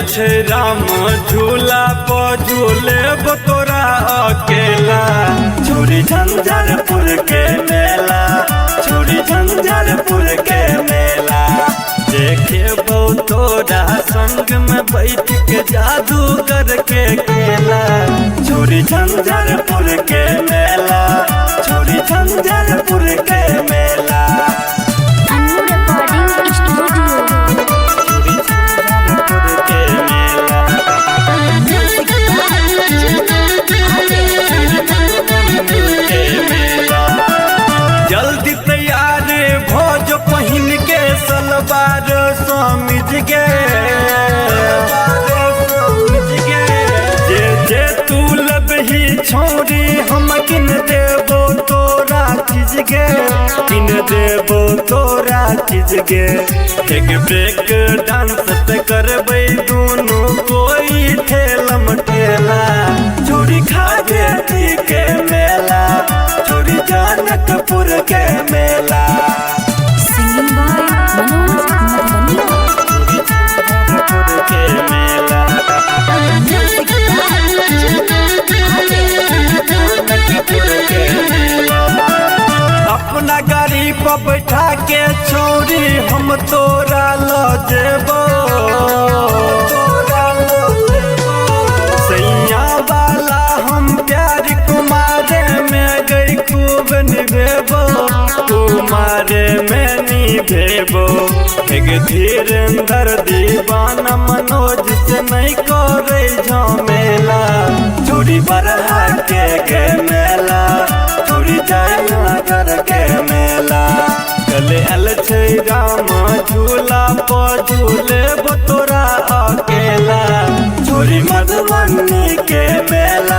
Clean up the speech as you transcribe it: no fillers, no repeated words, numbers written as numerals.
छे राम झूला पर झूले तोरा अकेला। छोड़ी झंझारपुर के मेला, छोड़ी झंझारपुर के मेला। देखे तोरा संग में बैठ के जादूगर के खेला। छोड़ी झंझारपुर के मेला, छोड़ी झंझारपुर के मेला। जल्दी तैयार भोज पहिन के सलवार समिझ गे। जे जे तू लबही छोड़ी हम किन देबो तोरा चीज गे, किन देबो तोरा चीज गे। एक ब्रेक डांस त करबै दोनों कोई ठेलम ठेला। छोड़ी खाजे के मेला, छोड़ी जनकपुर के मेला। Singing boy Manoj Madhubania. छोड़ी जनकपुर के मेला, जनकपुर के मेला। अपना गाड़ी पर बैठा के छोड़ी हम तोरा लो जेबो। सैया वाला हम प्यार कुमारे में गई खूब निभेबो, कुमारे में निभेबो। एक धीरेंद्र दीवाना मनोज से नहीं करे झमेला। छोड़ी बरहा के मेला, छोड़ी जयनगर के मेला। कले अल छे राम झूला पर झूले तोरा अकेला। छोड़ी मधुबनी के मेला,